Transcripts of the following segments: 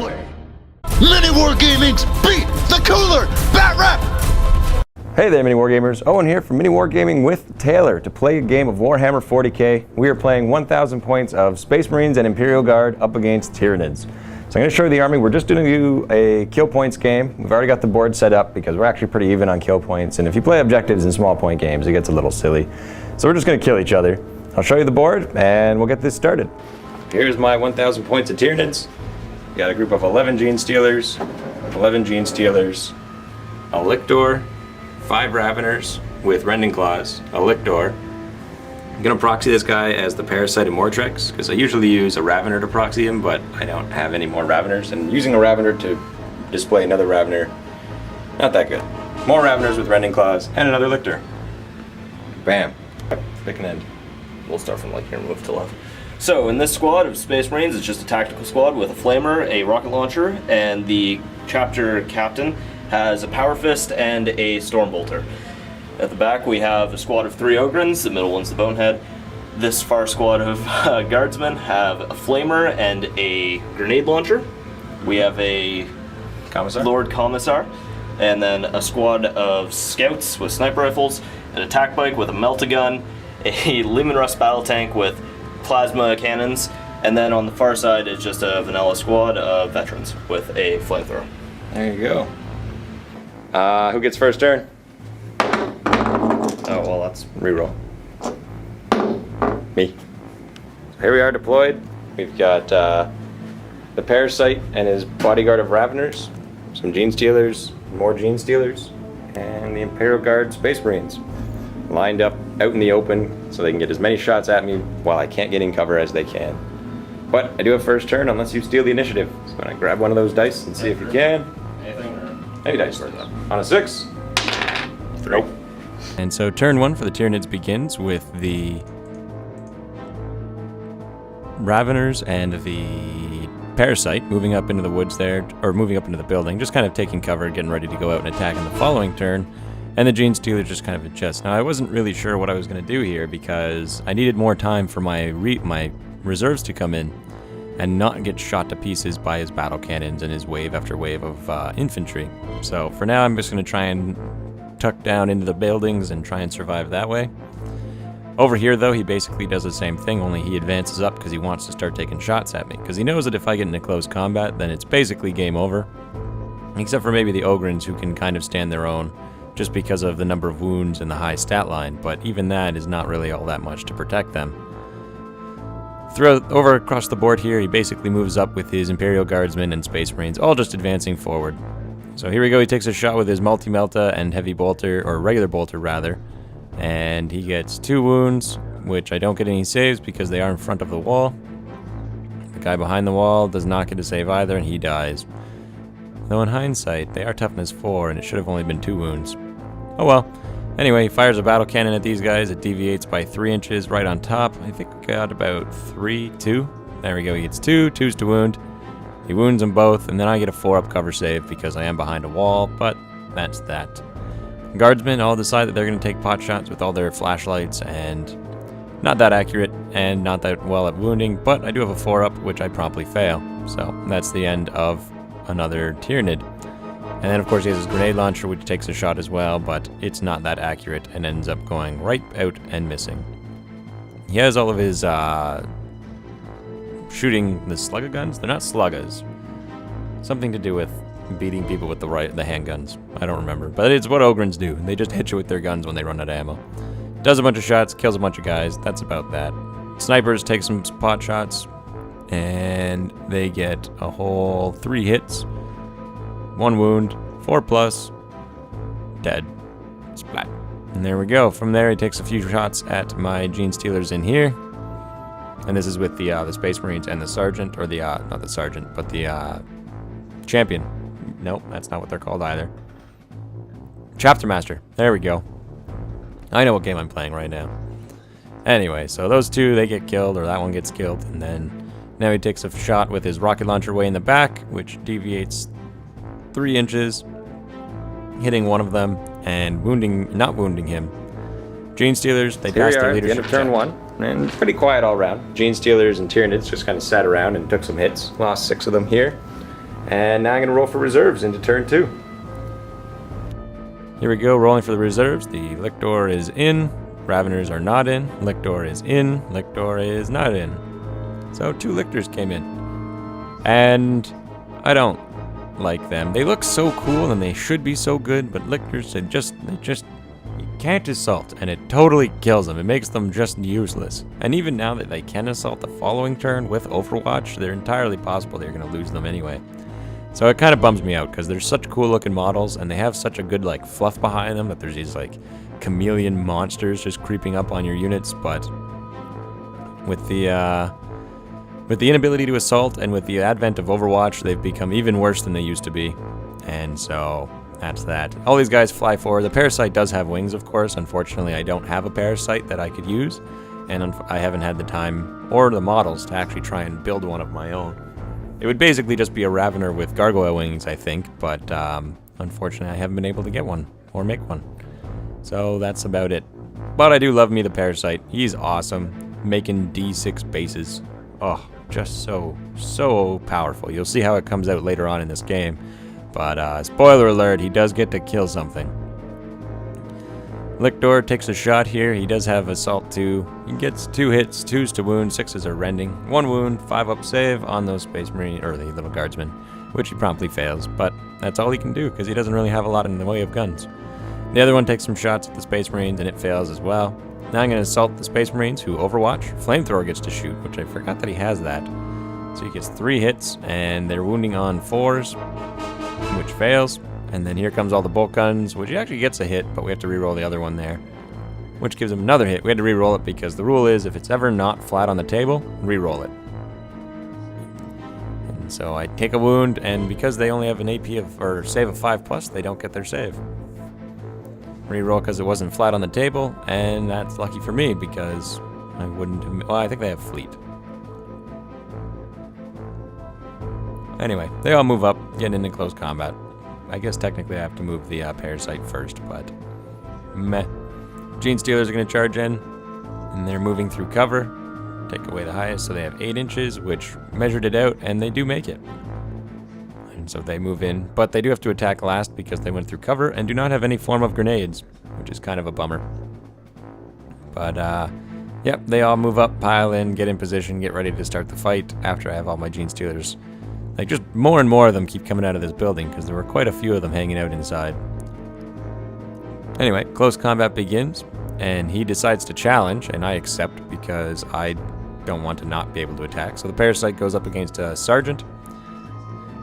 family. MiniWarGaming's Beat the Cooler Bat Rap! Hey there, MiniWarGamers. Owen here from MiniWarGaming with Taylor to play a game of Warhammer 40k. We are playing 1,000 points of Space Marines and Imperial Guard up against Tyranids. So I'm going to show you the army. We're just going to do a kill points game. We've already got the board set up because we're actually pretty even on kill points. And if you play objectives in small point games, it gets a little silly. So we're just going to kill each other. I'll show you the board and we'll get this started. Here's my 1,000 points of Tyranids. Got a group of 11 Gene Stealers, 11 Gene Stealers, a Lictor, 5 Raveners with Rending Claws, a Lictor. I'm gonna proxy this guy as the Parasite and Mortrex, because I usually use a Ravener to proxy him, but I don't have any more Raveners, and using a Ravener to display another Ravener, not that good. More Raveners with Rending Claws, and another Lictor. Bam. Pick an end. We'll start from like here and move to left. So in this squad of Space Marines, it's just a tactical squad with a flamer, a rocket launcher, and the chapter captain has a power fist and a storm bolter. At the back we have a squad of 3 Ogrins, the middle one's the bonehead. This far squad of guardsmen have a flamer and a grenade launcher. We have a Lord Commissar, and then a squad of scouts with sniper rifles, an attack bike with a melt-a-gun, a Leman Russ battle tank with plasma cannons, and then on the far side is just a vanilla squad of veterans with a flamethrower. There you go. Who gets first turn? Oh, well, that's reroll. Me. So here we are deployed. We've got the Parasite and his bodyguard of Raveners, some Gene Stealers, more Gene Stealers, and the Imperial Guard Space Marines lined up out in the open so they can get as many shots at me while I can't get in cover as they can. But I do have first turn unless you steal the initiative. So I'm gonna grab one of those dice and see if you can. Any dice. On a 6. 3. Nope. And so turn 1 for the Tyranids begins with the Raveners and the Parasite moving up into the woods there, or moving up into the building, just kind of taking cover, getting ready to go out and attack in the following turn. And the Gene Stealers just kind of adjust. Now I wasn't really sure what I was going to do here because I needed more time for my reserves to come in and not get shot to pieces by his battle cannons and his wave after wave of infantry. So for now I'm just going to try and tuck down into the buildings and try and survive that way. Over here though, he basically does the same thing, only he advances up because he wants to start taking shots at me. Because he knows that if I get into close combat, then it's basically game over. Except for maybe the Ogrins, who can kind of stand their own just because of the number of wounds and the high stat line, but even that is not really all that much to protect them. Over across the board here, he basically moves up with his Imperial Guardsmen and Space Marines, all just advancing forward. So here we go, he takes a shot with his multi-melta and heavy bolter, or regular bolter rather, and he gets 2 wounds, which I don't get any saves because they are in front of the wall. The guy behind the wall does not get a save either, and he dies. Though in hindsight, they are toughness 4, and it should have only been 2 wounds. Oh well. Anyway, he fires a battle cannon at these guys. It deviates by 3 inches right on top. I think we got about 2. There we go, he gets 2, 2's to wound. He wounds them both, and then I get a 4-up cover save because I am behind a wall, but that's that. Guardsmen all decide that they're going to take pot shots with all their flashlights, and not that accurate, and not that well at wounding, but I do have a 4-up, which I promptly fail. So that's the end of another Tyranid. And then of course he has his grenade launcher, which takes a shot as well, but it's not that accurate and ends up going right out and missing. He has all of his shooting the slugga guns. They're not sluggas. Something to do with beating people with the handguns. I don't remember, but it's what Ogrins do. They just hit you with their guns when they run out of ammo. Does a bunch of shots, kills a bunch of guys. That's about that. Snipers take some pot shots, and they get a whole 3 hits. 1 wound, 4+, dead, splat. And there we go. From there, he takes a few shots at my Gene Stealers in here. And this is with the Space Marines and the Sergeant, or the, not the Sergeant, but the Champion. Nope, that's not what they're called either. Chapter Master. There we go. I know what game I'm playing right now. Anyway, so those 2, they get killed, or that one gets killed, and then now he takes a shot with his rocket launcher way in the back, which deviates 3 inches, hitting one of them and not wounding him. Gene Stealers, they passed their leadership. At the end of turn 1, and pretty quiet all around. Gene Stealers and Tyranids just kind of sat around and took some hits. Lost 6 of them here. And now I'm going to roll for reserves into turn 2. Here we go, rolling for the reserves. The Lictor is in. Raveners are not in. Lictor is in. Lictor is not in. So 2 Lictors came in. And I don't like them. They look so cool and they should be so good, but Lictors, they just you can't assault, and it totally kills them. It makes them just useless. And even now that they can assault the following turn with Overwatch, they're entirely possible they're going to lose them anyway. So it kind of bums me out because they're such cool looking models and they have such a good like fluff behind them that there's these like chameleon monsters just creeping up on your units, but with the inability to assault and with the advent of Overwatch, they've become even worse than they used to be. And so that's that. All these guys fly forward. The Parasite does have wings, of course. Unfortunately, I don't have a Parasite that I could use, and I haven't had the time or the models to actually try and build one of my own. It would basically just be a Ravener with gargoyle wings, I think, but unfortunately I haven't been able to get one or make one. So that's about it. But I do love me the Parasite. He's awesome, making D6 bases. Oh, just so powerful. You'll see how it comes out later on in this game. But spoiler alert, he does get to kill something. Lictor takes a shot here. He does have Assault 2. He gets 2 hits, 2s to wound, 6s are rending. 1 wound, 5 up save on those Space Marine, or the little guardsmen, which he promptly fails. But that's all he can do, because he doesn't really have a lot in the way of guns. The other one takes some shots at the Space Marines, and it fails as well. Now I'm going to assault the Space Marines, who Overwatch. Flamethrower gets to shoot, which I forgot that he has that. So he gets 3 hits, and they're wounding on 4s, which fails. And then here comes all the bolt guns, which he actually gets a hit, but we have to re-roll the other one there, which gives him another hit. We had to re-roll it because the rule is if it's ever not flat on the table, re-roll it. And so I take a wound, and because they only have an AP of, or save of 5+, they don't get their save. Re-roll because it wasn't flat on the table, and that's lucky for me because I wouldn't have, well, I think they have fleet. Anyway, they all move up, getting into close combat. I guess technically I have to move the Parasite first, but meh. Gene Stealers are going to charge in, and they're moving through cover. Take away the highest, so they have 8 inches, which measured it out, and they do make it. And so they move in, but they do have to attack last because they went through cover and do not have any form of grenades, which is kind of a bummer. But, yep, they all move up, pile in, get in position, get ready to start the fight after I have all my Gene Stealers. Like, just more and more of them keep coming out of this building, because there were quite a few of them hanging out inside. Anyway, close combat begins, and he decides to challenge, and I accept, because I don't want to not be able to attack. So the Parasite goes up against a Sergeant.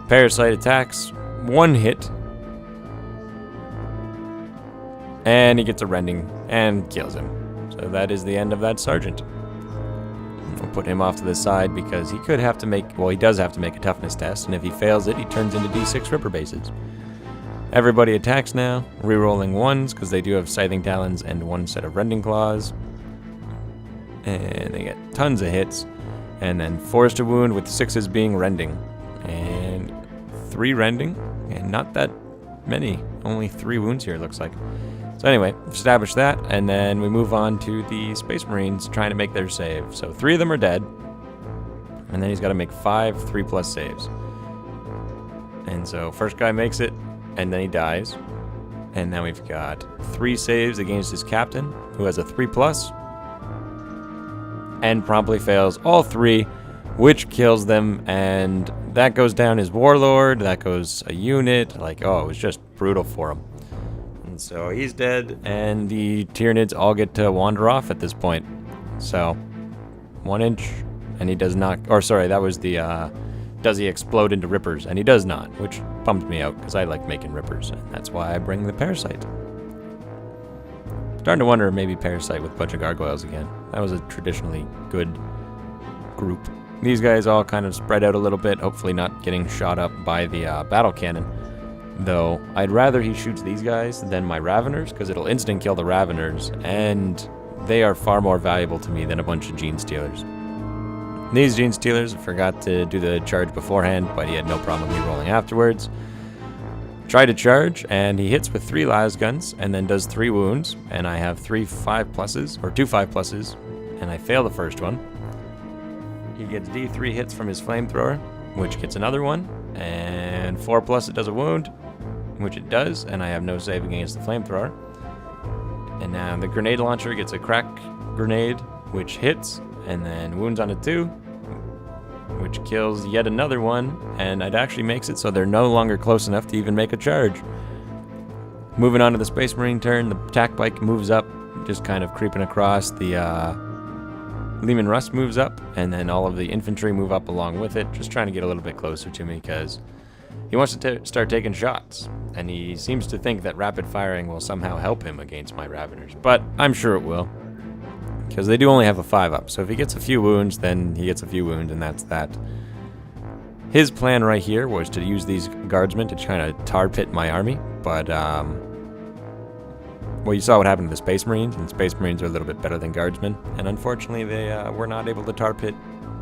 Parasite attacks, 1 hit, and he gets a rending, and kills him. So that is the end of that Sergeant. We'll put him off to the side because he could have to make, well, he does have to make a toughness test, and if he fails it, he turns into D6 Ripper bases. Everybody attacks now, re-rolling 1s because they do have Scything Talons and 1 set of Rending Claws. And they get tons of hits, and then 4s to wound with 6s being Rending. And 3 Rending, and not that many, only 3 wounds here it looks like. So anyway, establish that, and then we move on to the Space Marines trying to make their save. So 3 of them are dead, and then he's got to make 5 3+ saves. And so first guy makes it, and then he dies. And then we've got 3 saves against his captain, who has a 3+, and promptly fails all 3, which kills them, and that goes down his Warlord, that goes a unit, like, oh, it was just brutal for him. And so he's dead, and the Tyranids all get to wander off at this point. So, 1 inch, and he does not, or sorry, that was the, does he explode into Rippers? And he does not, which bummed me out, because I like making Rippers, and that's why I bring the Parasite. Starting to wonder if maybe Parasite with a bunch of Gargoyles again. That was a traditionally good group. These guys all kind of spread out a little bit, hopefully not getting shot up by the battle cannon. Though, I'd rather he shoots these guys than my Raveners, because it'll instant kill the Raveners, and they are far more valuable to me than a bunch of Gene Stealers. These Gene Stealers forgot to do the charge beforehand, but he had no problem with me rolling afterwards. Try to charge, and he hits with 3 las guns, and then does 3 wounds, and I have 3 5+, or 2 5+, and I fail the first one. He gets D3 hits from his flamethrower, which gets another one, and 4+ it does a wound, which it does, and I have no save against the flamethrower. And now the grenade launcher gets a crack grenade, which hits, and then wounds on a 2, which kills yet another one, and it actually makes it so they're no longer close enough to even make a charge. Moving on to the Space Marine turn, the attack bike moves up, just kind of creeping across. The Leman Russ moves up, and then all of the infantry move up along with it, just trying to get a little bit closer to me because he wants to start taking shots, and he seems to think that rapid firing will somehow help him against my Raveners, but I'm sure it will, because they do only have a 5-up, so if he gets a few wounds, then he gets a few wounds, and that's that. His plan right here was to use these guardsmen to kind of tar pit my army, but well, you saw what happened to the Space Marines, and Space Marines are a little bit better than guardsmen, and unfortunately they were not able to tar pit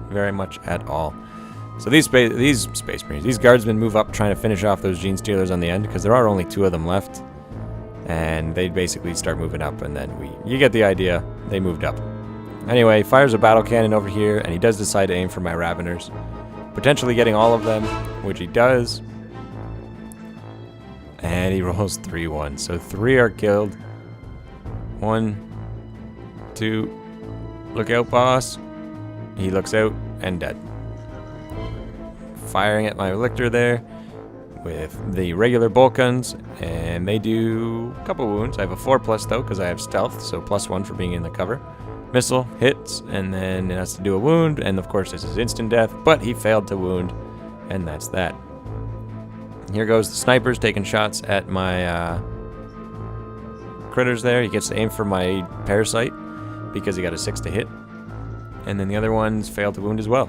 very much at all. So these Space Marines, these guardsmen move up trying to finish off those Gene Stealers on the end, because there are only 2 of them left, and they basically start moving up, and then you get the idea, they moved up. Anyway, he fires a battle cannon over here, and he does decide to aim for my Raveners, potentially getting all of them, which he does, and he rolls 3-1, so 3 are killed. 1, 2, look out, boss. He looks out and dead. Firing at my Lictor there with the regular bolt guns, and they do a couple wounds. I have a 4+ though, because I have stealth, so +1 for being in the cover. Missile hits, and then it has to do a wound, and of course this is instant death, but he failed to wound, and that's that. Here goes the snipers taking shots at my critters there. He gets to aim for my parasite because he got a 6 to hit, and then the other ones fail to wound as well,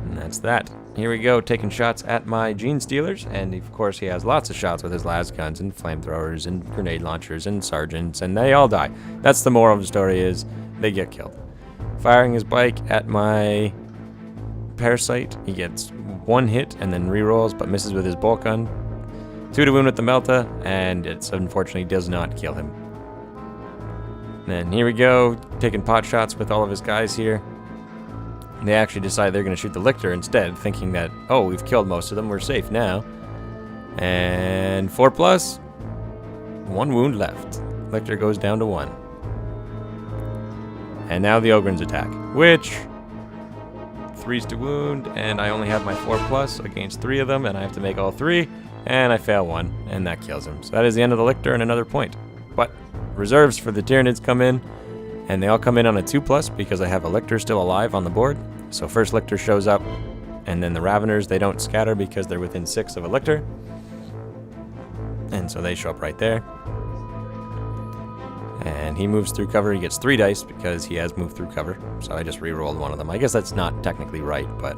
and that's that. Here we go, taking shots at my Gene Stealers, and of course he has lots of shots with his las guns and flamethrowers and grenade launchers and sergeants, and they all die. That's the moral of the story, is they get killed. Firing his bike at my parasite, he gets 1 hit and then rerolls, but misses with his bolt gun. 2 to wound with the Melta, and it unfortunately does not kill him. Then here we go, taking pot shots with all of his guys here. They actually decide they're going to shoot the Lictor instead, thinking that, oh, we've killed most of them, we're safe now. And 4+, 1 wound left. Lictor goes down to 1. And now the Ogren's attack, which 3's to wound, and I only have my 4+ against 3 of them, and I have to make all 3, and I fail 1, and that kills him. So that is the end of the Lictor and another point. But reserves for the Tyranids come in, and they all come in on a 2+ because I have a Lictor still alive on the board. So first Lictor shows up, and then the Raveners, they don't scatter because they're within 6 of a Lictor. And so they show up right there. And he moves through cover. He gets 3 dice because he has moved through cover. So I just re-rolled one of them. I guess that's not technically right, but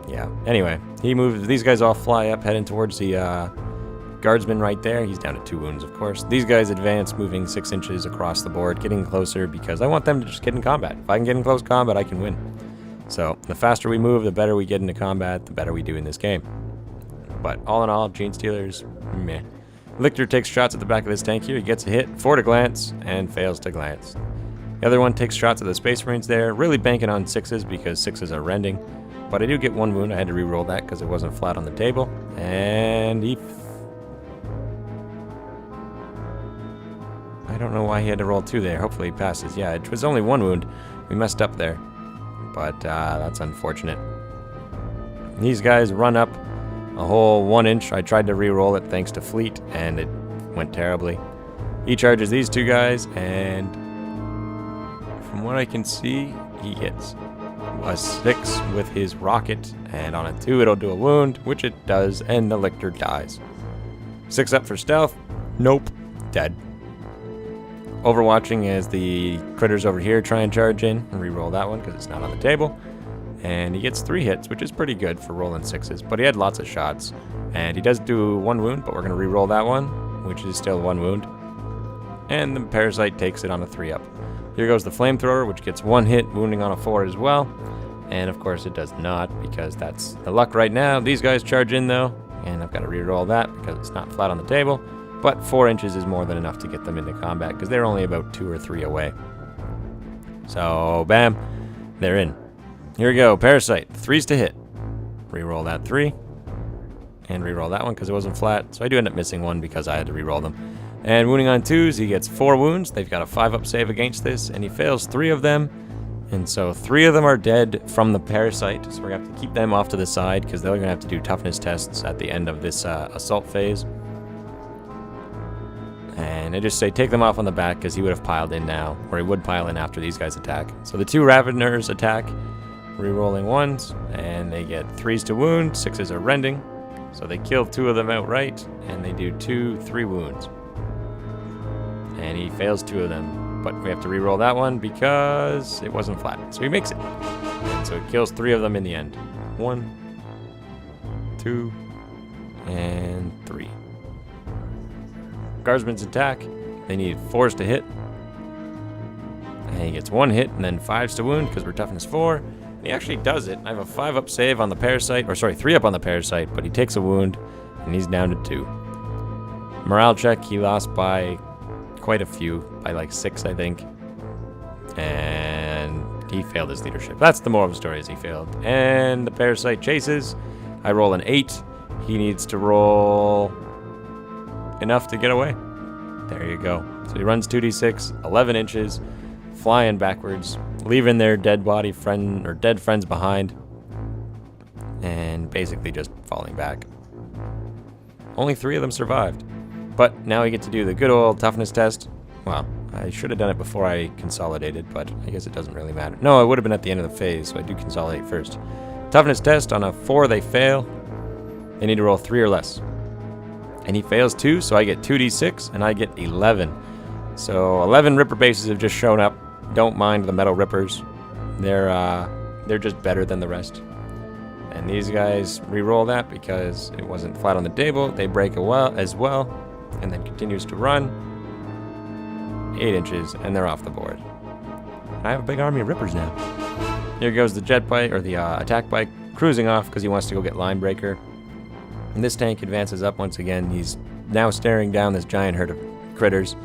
yeah. Anyway, he moves. These guys all fly up, heading towards the guardsman right there. He's down to 2 wounds, of course. These guys advance, moving 6 inches across the board, getting closer because I want them to just get in combat. If I can get in close combat, I can win. So the faster we move, the better we get into combat, the better we do in this game. But all in all, Gene Stealers, meh. Lictor takes shots at the back of this tank here. He gets a hit, 4 to glance, and fails to glance. The other one takes shots at the Space Marines there, really banking on 6s because 6s are rending. But I do get 1 wound. I had to re-roll that because it wasn't flat on the table. And he... I don't know why he had to roll 2 there. Hopefully he passes. Yeah, it was only 1 wound. We messed up there. But that's unfortunate. These guys run up a whole 1 inch. I tried to re-roll it thanks to Fleet, and it went terribly. He charges these 2 guys, and from what I can see, he hits a 6 with his rocket, and on a 2 it'll do a wound, which it does, and the Lictor dies. 6 up for stealth. Nope. Dead. Overwatching as the critters over here try and charge in and re-roll that one because it's not on the table. And he gets 3 hits, which is pretty good for rolling 6s, but he had lots of shots. And he does do 1 wound, but we're going to re-roll that one, which is still 1 wound. And the Parasite takes it on a 3-up. Here goes the Flamethrower, which gets 1 hit, wounding on a 4 as well. And of course it does not, because that's the luck right now. These guys charge in though, and I've got to re-roll that because it's not flat on the table. But 4 inches is more than enough to get them into combat, because they're only about 2 or 3 away. So, bam, they're in. Here we go. Parasite. 3s to hit. Reroll that 3. And reroll that one because it wasn't flat. So I do end up missing one because I had to reroll them. And wounding on 2s, he gets 4 wounds. They've got a 5-up save against this, and he fails 3 of them. And so 3 of them are dead from the parasite. So we're going to have to keep them off to the side because they're going to have to do toughness tests at the end of this assault phase. And I just say take them off on the back because he would have piled in now, or he would pile in after these guys attack. So the 2 Raveners attack, rerolling 1s, and they get 3s to wound, 6s are rending. So they kill 2 of them outright, and they do 3 wounds. And he fails 2 of them, but we have to reroll that one because it wasn't flat. So he makes it. And so it kills 3 of them in the end. 1, 2, and 3. Guardsman's attack, they need 4s to hit. And he gets 1 hit and then 5s to wound because we're toughness 4. And he actually does it. I have a 5-up save on the parasite, or sorry, 3-up on the parasite, but he takes a wound and he's down to 2. Morale check, he lost by quite a few, by like 6, I think. And he failed his leadership. That's the moral of the story, is he failed. And the parasite chases. I roll an 8. He needs to roll enough to get away. There you go. So he runs 2d6, 11 inches, flying backwards, leaving their dead body friend or dead friends behind, and basically just falling back. Only 3 of them survived. But now we get to do the good old toughness test. Well, I should have done it before I consolidated, but I guess it doesn't really matter. No, it would have been at the end of the phase, so I do consolidate first. Toughness test, on a 4 they fail. They need to roll 3 or less. And he fails 2, so I get 2d6, and I get 11. So 11 Ripper bases have just shown up. Don't mind the metal Rippers. They're just better than the rest. And these guys re-roll that because it wasn't flat on the table. They break as well, and then continues to run. 8 inches, and they're off the board. I have a big army of Rippers now. Here goes the jet bike, or the attack bike, cruising off because he wants to go get Line Breaker. And this tank advances up once again. He's now staring down this giant herd of critters.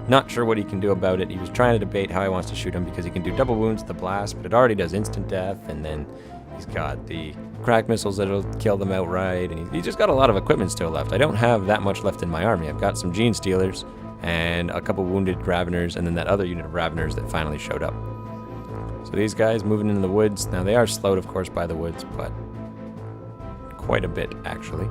Not sure what he can do about it. He was trying to debate how he wants to shoot him because he can do double wounds with the blast, but it already does instant death, and then he's got the crack missiles that'll kill them outright, and he's just got a lot of equipment still left. I don't have that much left in my army. I've got some Gene Stealers and a couple wounded Raveners, and then that other unit of Raveners that finally showed up. So these guys moving into the woods. Now they are slowed, of course, by the woods, but quite a bit, actually.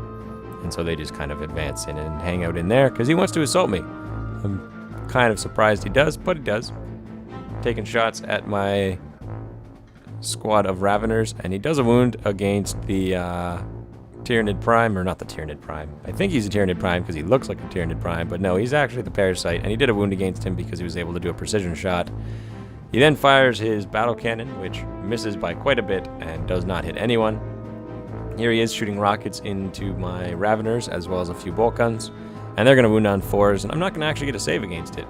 And so they just kind of advance in and hang out in there because he wants to assault me. I'm kind of surprised he does, but he does. Taking shots at my squad of Raveners, and he does a wound against the Tyranid Prime, or not the Tyranid Prime. I think he's a Tyranid Prime because he looks like a Tyranid Prime, but no, he's actually the Parasite, and he did a wound against him because he was able to do a precision shot. He then fires his battle cannon, which misses by quite a bit and does not hit anyone. Here he is shooting rockets into my Raveners as well as a few bolt guns, and they're going to wound on 4s, and I'm not going to actually get a save against it.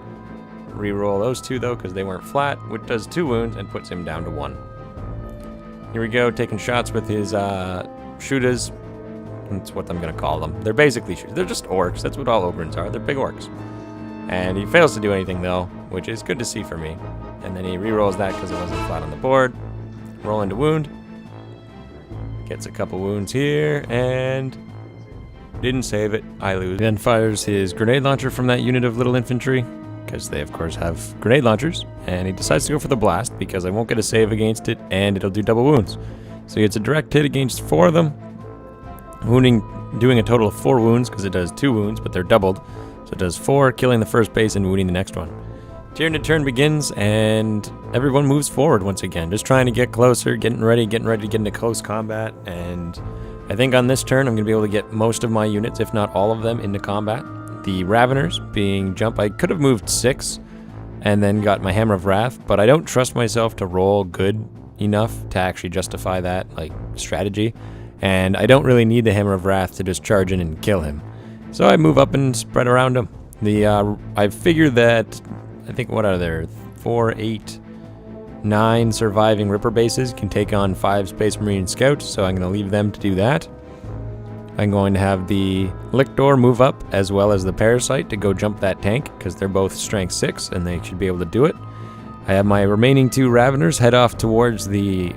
Reroll those 2 though because they weren't flat, which does 2 wounds and puts him down to 1. Here we go, taking shots with his shooters. That's what I'm going to call them. They're basically shooters. They're just orcs. That's what all Oberons are. They're big orcs. And he fails to do anything though, which is good to see for me. And then he rerolls that because it wasn't flat on the board. Rolling to wound. Gets a couple wounds here, and didn't save it. I lose. Then fires his grenade launcher from that unit of little infantry, because they of course have grenade launchers, and he decides to go for the blast because I won't get a save against it, and it'll do double wounds. So he gets a direct hit against 4 of them, doing a total of 4 wounds because it does 2 wounds, but they're doubled. So it does 4, killing the first base and wounding the next one. Tyranid turn begins, and everyone moves forward once again, just trying to get closer, getting ready to get into close combat. And I think on this turn I'm going to be able to get most of my units, if not all of them, into combat. The Raveners being jump, I could have moved 6 and then got my Hammer of Wrath, but I don't trust myself to roll good enough to actually justify that strategy, and I don't really need the Hammer of Wrath to just charge in and kill him. So I move up and spread around him. I figured that, I think, what are there, 4, 8, 9 surviving Ripper bases can take on 5 Space Marine Scouts, so I'm going to leave them to do that. I'm going to have the Lictor move up as well as the Parasite to go jump that tank because they're both strength 6 and they should be able to do it. I have my remaining 2 Raveners head off towards the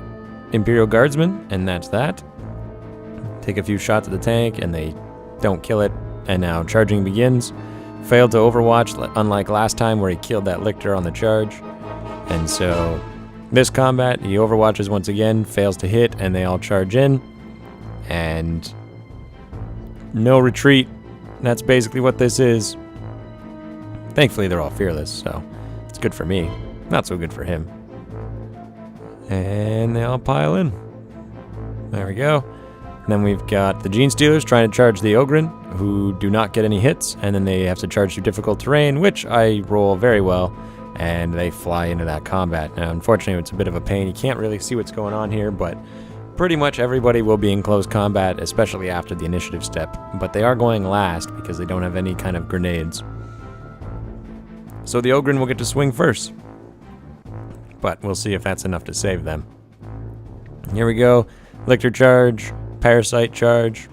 Imperial Guardsmen, and that's that. Take a few shots at the tank, and they don't kill it. And now charging begins. Failed to overwatch, unlike last time where he killed that Lictor on the charge. And so this combat, he overwatches once again, fails to hit, and they all charge in. And no retreat. That's basically what this is. Thankfully, they're all fearless, so it's good for me. Not so good for him. And they all pile in. There we go. And then we've got the Gene Stealers trying to charge the Ogren, who do not get any hits, and then they have to charge through difficult terrain, which I roll very well, and they fly into that combat. Now, unfortunately, it's a bit of a pain. You can't really see what's going on here, but pretty much everybody will be in close combat, especially after the initiative step. But they are going last because they don't have any kind of grenades. So the Ogren will get to swing first. But we'll see if that's enough to save them. Here we go. Lictor charge. Parasite charge.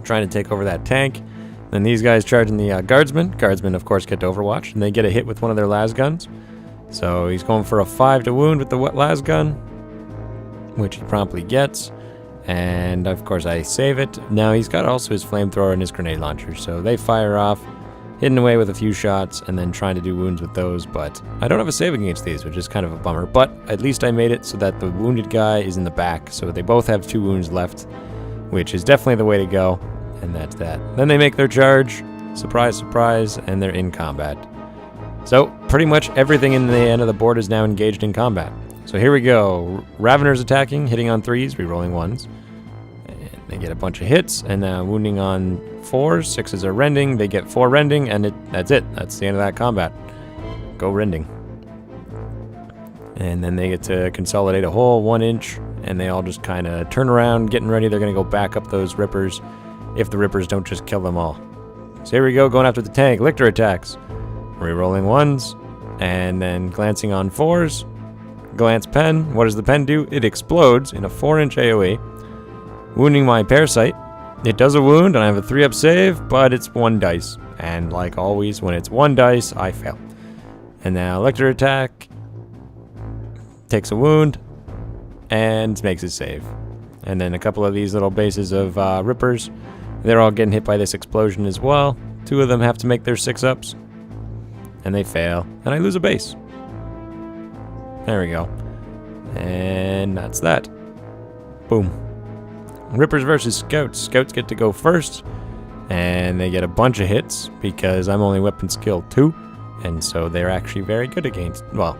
Trying to take over that tank. Then these guys charging the Guardsmen. Guardsmen, of course, get to overwatch. And they get a hit with one of their las guns. So he's going for a 5 to wound with the las gun, which he promptly gets. And, of course, I save it. Now he's got also his flamethrower and his grenade launcher. So they fire off, hitting away with a few shots, and then trying to do wounds with those. But I don't have a save against these, which is kind of a bummer. But at least I made it so that the wounded guy is in the back. So they both have 2 wounds left, which is definitely the way to go. And that's that. Then they make their charge. Surprise, surprise, and they're in combat. So pretty much everything in the end of the board is now engaged in combat. So here we go. Raveners attacking, hitting on 3s, rerolling 1s. And they get a bunch of hits, and wounding on 4s. 6s are rending. They get 4 rending, and that's it. That's the end of that combat. Go rending. And then they get to consolidate a hole 1 inch, and they all just kind of turn around, getting ready. They're going to go back up those Rippers if the Rippers don't just kill them all. So here we go, going after the tank. Lictor attacks. Rerolling 1s, and then glancing on 4s. Glance pen. What does the pen do? It explodes in a 4-inch AoE, wounding my Parasite. It does a wound, and I have a 3-up save, but it's 1 dice. And like always, when it's 1 dice, I fail. And now Lictor attack. Takes a wound, and makes his save. And then a couple of these little bases of Rippers. They're all getting hit by this explosion as well. 2 of them have to make their 6-ups. And they fail. And I lose a base. There we go. And that's that. Boom. Rippers versus Scouts. Scouts get to go first. And they get a bunch of hits because I'm only weapon skill 2. And so they're actually very good against... Well,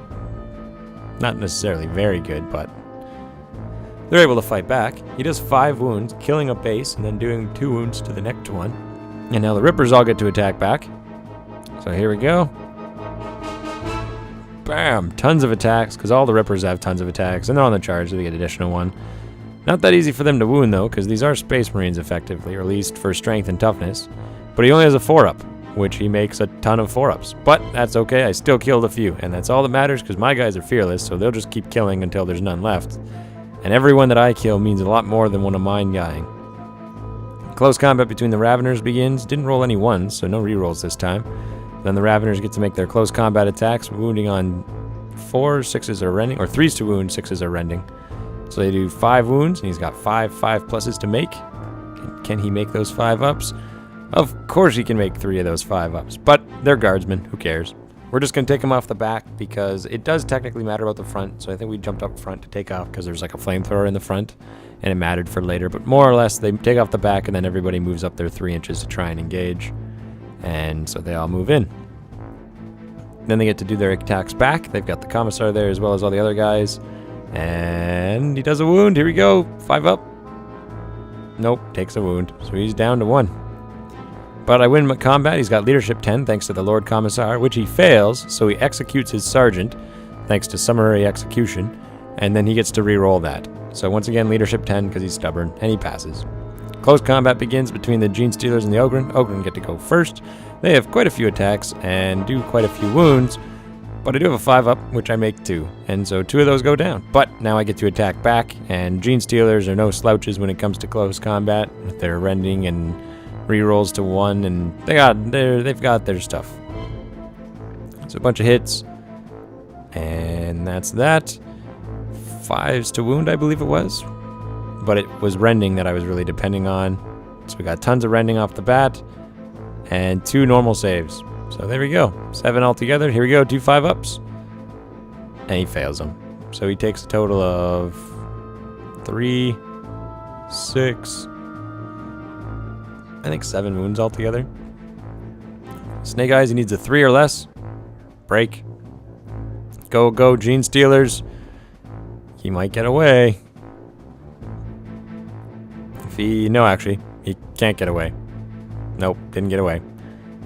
not necessarily very good, but... they're able to fight back. He does 5 wounds, killing a base, and then doing 2 wounds to the next one. And now the Rippers all get to attack back. So here we go. Bam! Tons of attacks, because all the Rippers have tons of attacks, and they're on the charge, so they get additional 1. Not that easy for them to wound, though, because these are Space Marines, effectively, or at least for strength and toughness. But he only has a 4-up, which he makes a ton of 4-ups. But that's okay, I still killed a few, and that's all that matters, because my guys are fearless, so they'll just keep killing until there's none left. And everyone that I kill means a lot more than one of mine dying. Close combat between the Raveners begins. Didn't roll any 1s, so no rerolls this time. Then the Raveners get to make their close combat attacks, wounding on 4s, 6s are rending, or 3s to wound, 6s are rending. So they do 5 wounds, and he's got 5 pluses to make. Can he make those 5-ups? Of course he can make 3 of those 5-ups, but they're Guardsmen, who cares? We're just going to take him off the back because it does technically matter about the front, so I think we jumped up front to take off because there's like a flamethrower in the front, and it mattered for later, but more or less they take off the back and then everybody moves up their 3 inches to try and engage, and so they all move in. Then they get to do their attacks back. They've got the Commissar there as well as all the other guys, and he does a wound. Here we go, 5-up. Nope, takes a wound, so he's down to 1. But I win combat. He's got leadership 10 thanks to the Lord Commissar, which he fails, so he executes his sergeant thanks to summary execution, and then he gets to re-roll that. So once again, leadership 10 because he's stubborn, and he passes. Close combat begins between the Gene Stealers and the Ogren. Ogren get to go first. They have quite a few attacks and do quite a few wounds, but I do have a 5-up, which I make 2, and so 2 of those go down. But now I get to attack back, and Gene Stealers are no slouches when it comes to close combat. They're rending and rerolls to 1, and they've got their stuff. So a bunch of hits, and that's that. 5s to wound, I believe it was. But it was rending that I was really depending on. So we got tons of rending off the bat. And 2 normal saves. So there we go. 7 altogether. Here we go. 2 5-ups. And he fails them. So he takes a total of 3, 6, I think 7 wounds altogether. Snake Eyes, he needs a 3 or less. Break. Go, go, Gene Stealers. He might get away. No, actually, he can't get away. Nope, didn't get away.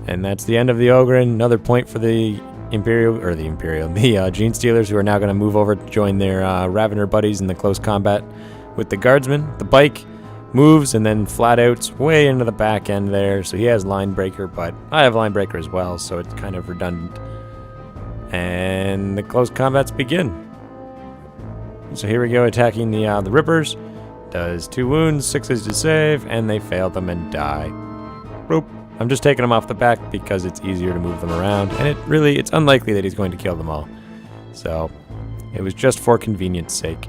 And that's the end of the Ogren. Another point for the Gene Stealers, who are now going to move over to join their Ravener buddies in the close combat with the Guardsmen. The bike moves and then flat outs way into the back end there. So he has Line Breaker, but I have Line Breaker as well, so it's kind of redundant. And the close combats begin. So here we go, attacking the Rippers. Does 2 wounds, 6s to save, and they fail them and die. Boop. I'm just taking them off the back because it's easier to move them around, and it's unlikely that he's going to kill them all. So it was just for convenience sake.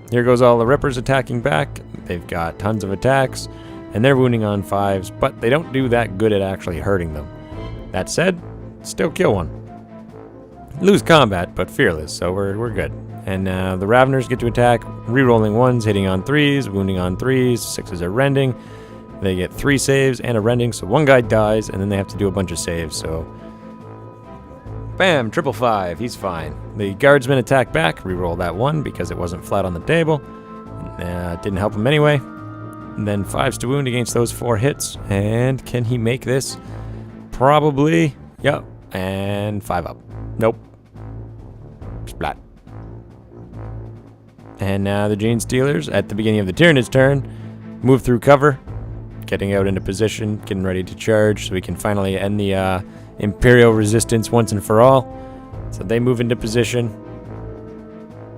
Here goes all the Rippers attacking back. They've got tons of attacks, and they're wounding on 5s, but they don't do that good at actually hurting them. That said, still kill one. Lose combat, but fearless, so we're good. And the Raveners get to attack, rerolling 1s, hitting on 3s, wounding on 3s, 6s are rending. They get 3 saves and a rending, so 1 guy dies, and then they have to do a bunch of saves, so... Bam! 555, he's fine. The Guardsmen attack back, reroll that 1 because it wasn't flat on the table. Didn't help him anyway. And then 5s to wound against those 4 hits. And can he make this? Probably. Yep. And 5 up. Nope. Splat. And now the Gene Stealers, at the beginning of the Tyranid's turn, move through cover, getting out into position, getting ready to charge, so we can finally end the Imperial resistance once and for all. So they move into position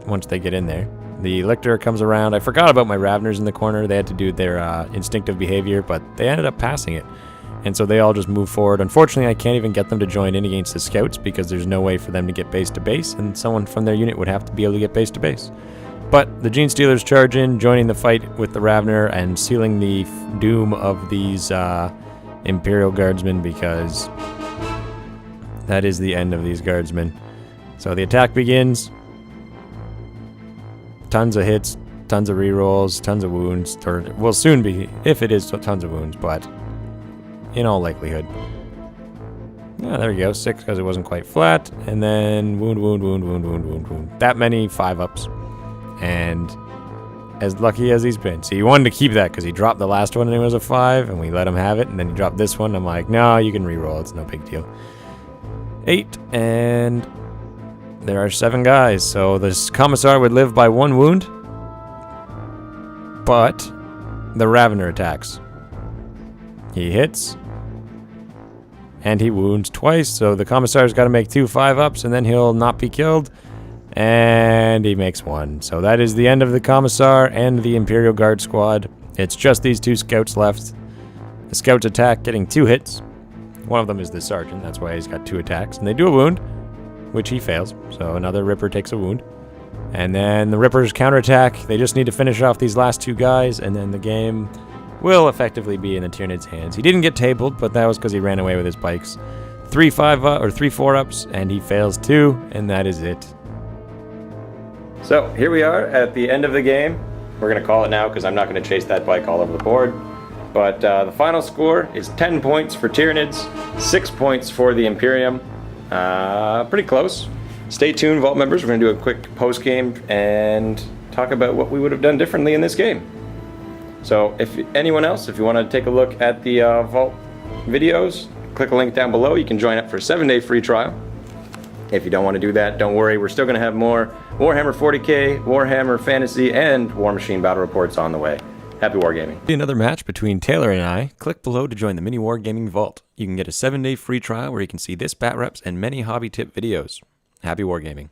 once they get in there. The Lictor comes around. I forgot about my Raveners in the corner. They had to do their instinctive behavior, but they ended up passing it. And so they all just move forward. Unfortunately, I can't even get them to join in against the Scouts because there's no way for them to get base to base, and someone from their unit would have to be able to get base to base. But the Gene Stealers charge in, joining the fight with the Ravener and sealing the doom of these Imperial Guardsmen, because that is the end of these Guardsmen. So the attack begins. Tons of hits, tons of rerolls, tons of wounds, or will soon be, if it is tons of wounds, but in all likelihood. Yeah, there we go, 6 because it wasn't quite flat, and then wound, wound, wound, wound, wound, wound, wound. That many 5-ups. And as lucky as he's been. See, he wanted to keep that because he dropped the last one and it was a 5, and we let him have it, and then he dropped this one. I'm like, no, you can reroll, it's no big deal. 8, and there are 7 guys, so this Commissar would live by 1 wound, but the Ravener attacks. He hits, and he wounds twice, so the Commissar's got to make 2 5-ups, and then he'll not be killed. And he makes 1. So that is the end of the Commissar and the Imperial Guard squad. It's just these 2 Scouts left. The Scouts attack, getting 2 hits. One of them is the Sergeant, that's why he's got 2 attacks. And they do a wound, which he fails. So another Ripper takes a wound. And then the Rippers counterattack. They just need to finish off these last 2 guys, and then the game will effectively be in the Tyranid's hands. He didn't get tabled, but that was because he ran away with his bikes. 3 4-ups, and he fails 2, and that is it. So here we are at the end of the game. We're going to call it now because I'm not going to chase that bike all over the board. But the final score is 10 points for Tyranids, 6 points for the Imperium. Pretty close. Stay tuned, Vault members. We're going to do a quick post-game and talk about what we would have done differently in this game. So if anyone else, if you want to take a look at the Vault videos, click a link down below. You can join up for a 7-day free trial. If you don't want to do that, don't worry. We're still going to have more Warhammer 40k, Warhammer Fantasy, and War Machine battle reports on the way. Happy wargaming. Another match between Taylor and I. Click below to join the MiniWarGaming Vault. You can get a 7-day free trial where you can see this bat reps and many hobby tip videos. Happy wargaming.